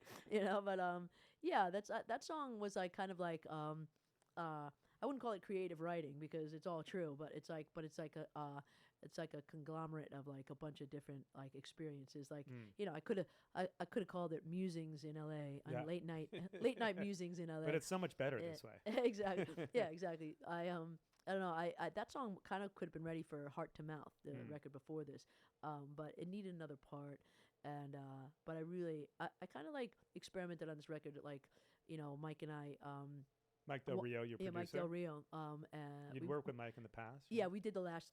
That song was like kind of like I wouldn't call it creative writing because it's all true, but it's like a conglomerate of like a bunch of different like experiences. Like I could have called it musings in L.A. Yeah. late night musings in L.A. But it's so much better Yeah. this way. Exactly. Yeah, exactly. I don't know. I that song kind of could have been ready for Heart to Mouth, the record before this, but it needed another part. And but I kind of like experimented on this record. Like Mike and I. Mike Del Rio, your Yeah, producer. Mike Del Rio. You'd worked with Mike in the past. Yeah, we did the last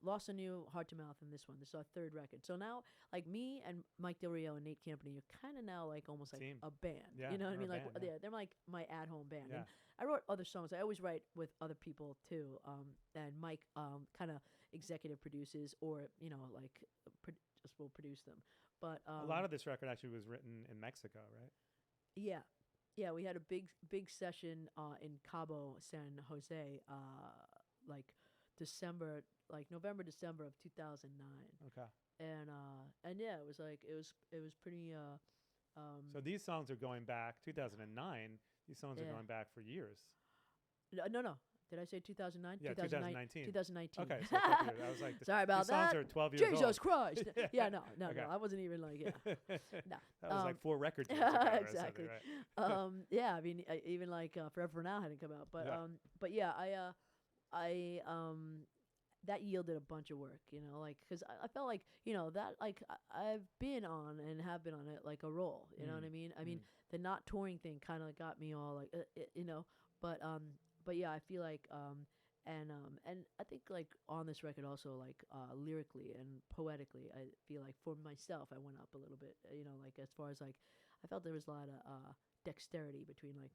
Lost and New, Heart to Mouth, and this one. This is our 3rd record. So now, like me and Mike Del Rio and Nate Campany, you're kind of now like almost like Team. a band. Yeah, you know what I you're a mean? Like band, yeah. they're like my at-home band. Yeah. And I wrote other songs. I always write with other people too. And Mike kind of executive produces or just will produce them. But A lot of this record actually was written in Mexico, right? yeah. Yeah, we had a big session in Cabo San Jose, like November, December of 2009. Okay. And yeah, it was pretty. So these songs are going back 2009. These songs are Yeah. going back for years. No. Did I say 2009? Yeah, 2019. 2019. Okay, so a couple years. I was like, Sorry about these songs that. are 12 years old. Jesus Christ! Yeah, no. Okay. I wasn't even like No. That was like 4 records years ago or something, Exactly. right? Yeah, I mean, even like Forever Now hadn't come out, but Yeah. but yeah, I that yielded a bunch of work, like, because I felt like, that, like, I've been on and have been on it, like, a roll, you know what I mean? I mean, the not touring thing kind of got me all, like, but yeah, I feel like, and I think, like, on this record also, like, lyrically and poetically, I feel like for myself, I went up a little bit, like, as far as, like, I felt there was a lot of, dexterity between, like,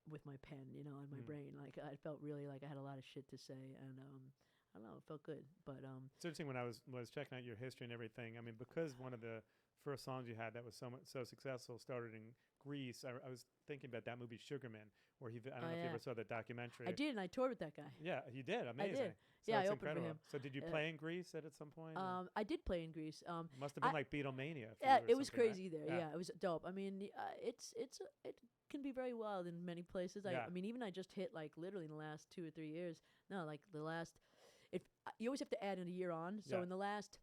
with my pen, and my brain. Like, I felt really like I had a lot of shit to say, and I don't know, it felt good. But it's interesting when I was checking out your history and everything. I mean, because one of the first songs you had that was so successful started in Greece. I was thinking about that movie Sugarman, where I don't know if you ever saw the documentary. I did, and I toured with that guy. Yeah, you did. Amazing. I did. So yeah, I opened incredible. for him. So did you play in Greece at some point? I did play in Greece. Must have been like Beatlemania. Yeah, it was crazy right? there. Yeah, it was dope. I mean, it can be very wild in many places. I mean, even I just hit, like, literally in the last 2 or 3 years. No, like the last. If you always have to add in a year on, so in the last,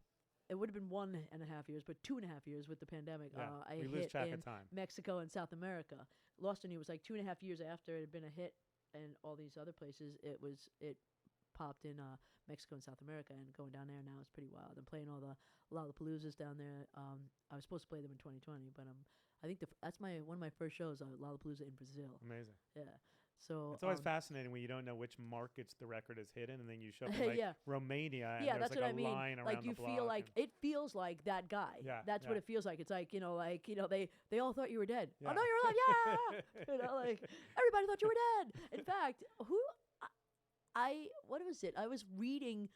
it would have been 1.5 years, but 2.5 years with the pandemic. I hit in Mexico and South America. Lost in You was like 2.5 years after it had been a hit, and all these other places. It popped in Mexico and South America, and going down there now is pretty wild. I'm playing all the Lollapaloozas down there. I was supposed to play them in 2020, but I think that's one of my first shows, Lollapalooza in Brazil. Amazing. Yeah. So it's always fascinating when you don't know which markets the record is hidden, and then you show up in, like, Romania, and there's that's like what a I mean. line around like, you the block. feel like it feels like that guy. Yeah, that's what it feels like. It's like, they all thought you were dead. Yeah. Oh no, you're alive. Yeah. Like, everybody thought you were dead. In fact, what was it? I was reading,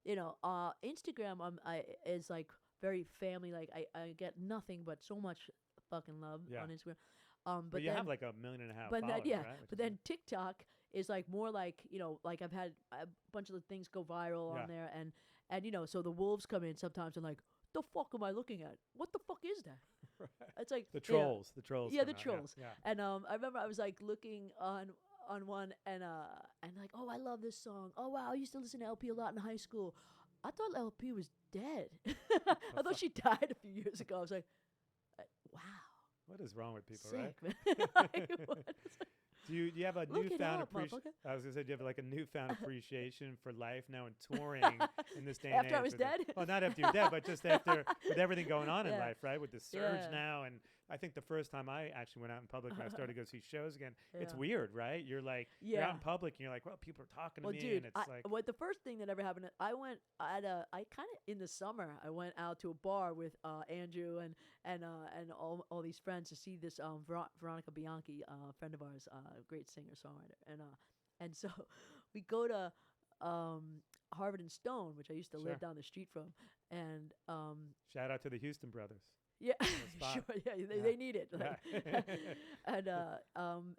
Instagram is like very family. Like, I get nothing but so much fucking love on Instagram. But you have like 1.5 million followers, right? But then TikTok is like more like, like I've had a bunch of the things go viral on there, and so the wolves come in sometimes and like, the fuck am I looking at? What the fuck is that? Right. It's like the trolls. The trolls. Yeah, the trolls. Yeah. And I remember I was like looking on one and like, oh, I love this song. Oh wow, I used to listen to LP a lot in high school. I thought LP was dead. I thought she died a few years ago. I was like, wow. What is wrong with people, Sick, right? Man. Do you have a newfound appreciation? I was gonna say, do you have like a newfound appreciation for life now and touring in this day and age? After I was dead? Well, not after you're dead, but just after with everything going on in life, right? With the surge now, and I think the first time I actually went out in public and I started to go see shows again, it's weird, right? You're like, you're out in public and you're like, well, people are talking to me, dude, and it's like, what the first thing that ever happened, I went I kind of in the summer, I went out to a bar with Andrew and all these friends to see this Veronica Bianchi, a friend of ours, great singer songwriter, and so we go to Harvard and Stone, which I used to live down the street from, and shout out to the Houston brothers. Yeah, sure. Yeah, they need it. Like, and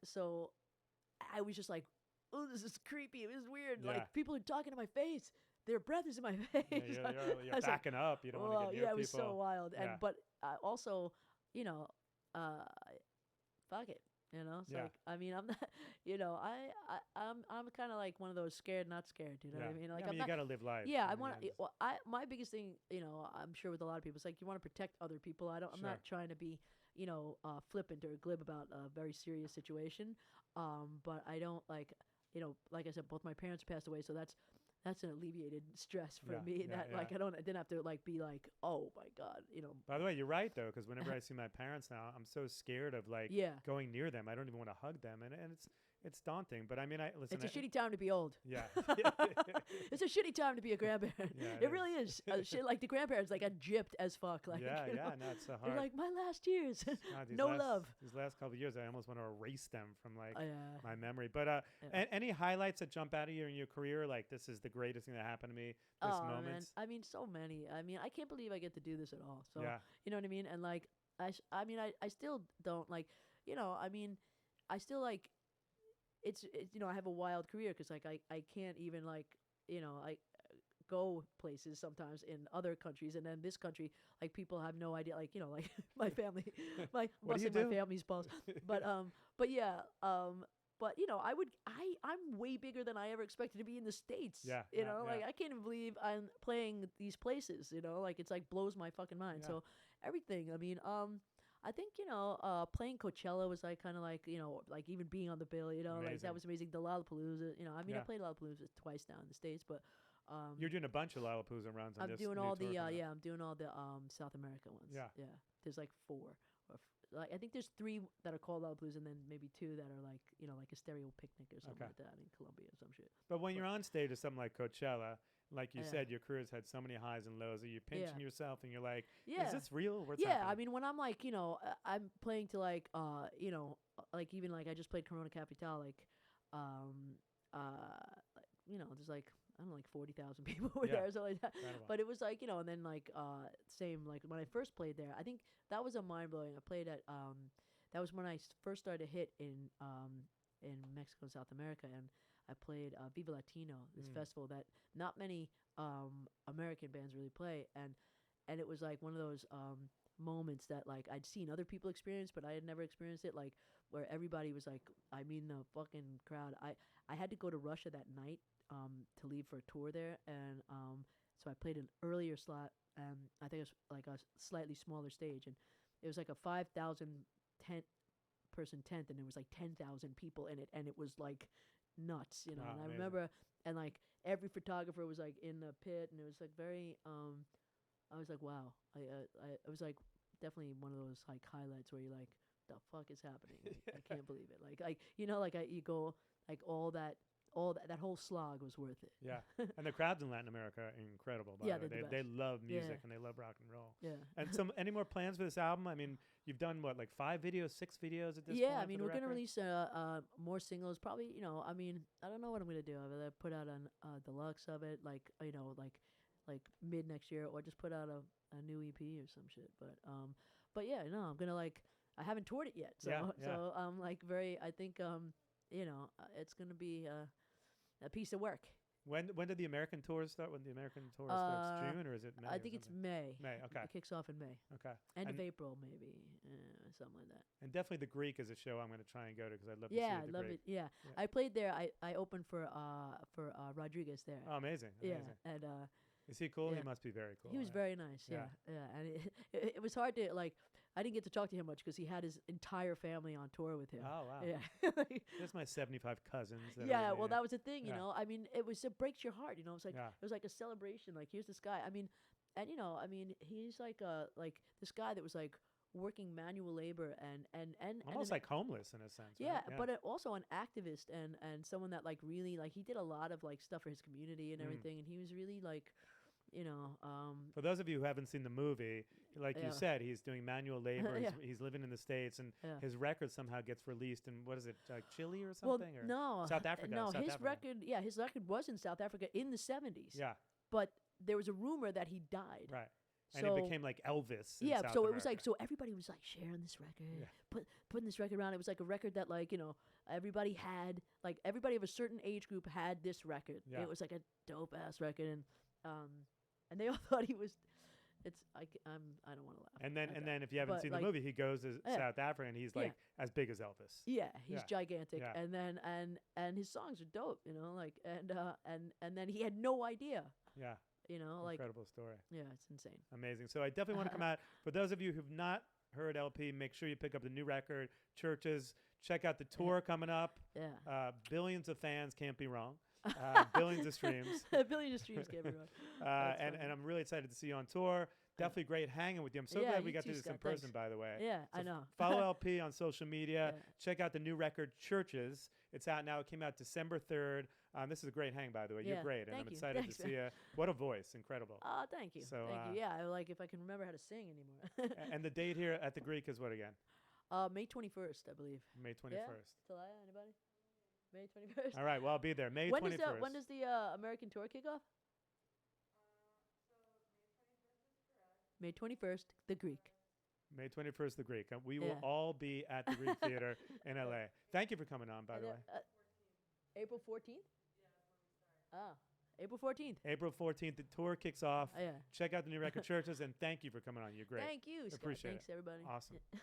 so I was just like, oh, this is creepy. It was weird. Like, people are talking to my face. Their breath is in my face. Yeah, you're backing like, up. You don't want to get near people. Yeah, it was so wild. And but also, fuck it. It's like, I mean, I'm not, I'm kind of like one of those scared, not scared. You know what I mean? Like, you got to live life. Yeah, I want to. Well, my biggest thing, I'm sure with a lot of people, it's like you want to protect other people. I'm not trying to be, flippant or glib about a very serious situation. But I don't like, like I said, both my parents passed away, so that's an alleviated stress for me. I didn't have to like be like, oh my God, By the way, you're right though, because whenever I see my parents now, I'm so scared of like going near them. I don't even want to hug them, and it's daunting. But I mean, listen. It's a shitty time to be old. Yeah. It's a shitty time to be a grandparent. It really is. Shit, like the grandparents, like, got gypped as fuck. Like, no, it's so hard. They're like, my last years. Love. These last couple of years, I almost want to erase them from like my memory. But any highlights that jump out of you in your career? Like, this is the greatest thing that happened to me. This moment. Man. I mean, so many. I mean, I can't believe I get to do this at all. So, you know what I mean? And like, I still don't like, I mean, I still like, it's I have a wild career because like I can't even like I go places sometimes in other countries, and then this country, like, people have no idea, like like my family, my family's balls, but yeah, but I'm way bigger than I ever expected to be in the States. Like, I can't even believe I'm playing these places. Like, it's like blows my fucking mind. So everything. I mean, I think, playing Coachella was like kind of like, like even being on the bill, like that was amazing. The Lollapalooza, I mean, I played Lollapalooza twice now in the States, but You're doing a bunch of Lollapalooza runs on I'm this doing new all tour the coming up. I'm doing all the South America ones. Yeah. There's like 4. Like I think there's 3 that are called Lollapalooza, and then maybe 2 that are like like a stereo picnic or something like that in Colombia or some shit. But when you're on stage at something like Coachella, like you Yeah. said, your career's had so many highs and lows. Are you pinching yourself and you're like, Yeah. is this real? What's Yeah, happening? I mean, when I'm like, I'm playing to like, like even like I just played Corona Capital, like, there's like I don't know, like 40,000 people were there or something like that. Incredible. But it was like, and then like same like when I first played there, I think that was a mind blowing. I played at that was when I first started to hit in Mexico and South America, and I played Viva Latino, this festival that not many American bands really play, and it was like one of those moments that like I'd seen other people experience, but I had never experienced it, like where everybody was like, I mean, the fucking crowd. I had to go to Russia that night to leave for a tour there, and so I played an earlier slot, and I think it was like a slightly smaller stage, and it was like a 5,000 person tent, and there was like 10,000 people in it, and it was like nuts, Wow, and I amazing. remember, and like every photographer was like in the pit, and it was like very I was like, wow. It was like definitely one of those like highlights where you're like, the fuck is happening? I can't believe it. Like you go like all that whole slog was worth it. Yeah, and the crowds in Latin America are incredible. By the way, they're the they best. love music Yeah. and they love rock and roll. Yeah. And any more plans for this album? I mean, you've done what, like 5 videos, 6 videos at this point? Yeah, I for mean, the we're gonna record? release more singles. Probably, I mean, I don't know what I'm gonna do. I'm gonna put out an deluxe of it, like like mid next year, or just put out a new EP or some shit. But yeah, no, I'm gonna like. I haven't toured it yet, so Yeah. so I'm like very. I think it's gonna be a piece of work. When did the American tour start? When the American tour starts, June or is it May? I or think it's something? May. May. Okay. It kicks off in May. Okay. End of And- April, maybe, something like that. And definitely the Greek is a show I'm going to try and go to because I'd love to Yeah, see I the love Greek. it. Yeah. Yeah. I played there. I opened for Rodriguez there. Oh, amazing. Amazing. Yeah, and Is he cool? yeah. He must be very cool. he was right? very nice. Yeah, and it was hard to like. I didn't get to talk to him much because he had his entire family on tour with him. Oh, wow. Yeah. There's my 75 cousins. That Yeah, are, well, that was the thing, you Yeah. know. I mean, it breaks your heart, you know. It's like Yeah. it was like a celebration. Like, here's this guy. I mean, and I mean, he's like this guy that was like working manual labor and almost like homeless in a sense. yeah, right? but also an activist and someone that like really like he did a lot of like stuff for his community and everything, and he was really like, For those of you who haven't seen the movie, like you Yeah. said, he's doing manual labor. Yeah. He's living in the States, and Yeah. his record somehow gets released in, what is it, like Chile or well, something? Or no, South Africa. no, South his Africa. his record was in South Africa in the 70s. Yeah, But there was a rumor that he died. right. And So it became like Elvis. In yeah, South so it was like America. so everybody was like sharing this record, Yeah. putting this record around. It was like a record that like everybody had, like everybody of a certain age group had this record. Yeah. It was like a dope ass record, and they all thought he was. I don't want to laugh. And then at and that. then if you haven't But, seen like, the movie, he goes to Yeah. South Africa and he's Yeah. like as big as Elvis. Yeah, he's Yeah. gigantic, Yeah. and then and his songs are dope, like and then he had no idea, Yeah, like incredible story. yeah, it's insane. Amazing. So I definitely want to come out. For those of you who've not heard LP, make sure you pick up the new record, Churches. Check out the tour coming up. Yeah, Billions of fans, can't be wrong. Billions of streams. a billion of streams, everyone. That's And funny. I'm really excited to see you on tour. Definitely great hanging with you. I'm so Yeah, glad we you got to too, do this in Scott. Thanks. person, by the way. Yeah, So I know. Follow LP on social media. Yeah. Check out the new record, Churches. It's out now. It came out December 3rd. This is a great hang, by the way. You're Yeah, great, and thank I'm you. excited Thanks, to see you. What a voice. Incredible. Oh, thank you. So, thank you. Yeah, I like if I can remember how to sing anymore. And the date here at the Greek is what again? May 21st, I believe. May 21st. Talaya, anybody? May 21st. All right, well, I'll be there. May When 21st. does the American tour kick off? May 21st, the Greek. May 21st, the Greek. We will Yeah. all be at the Greek Theater in LA. Thank you for coming on, by And the then, way. April 14th? Ah, April 14th. April 14th, the tour kicks off. Yeah. Check out the new record, Churches, and thank you for coming on. You're great. Thank you, Scott. Appreciate Thanks, everybody. Awesome. Yeah.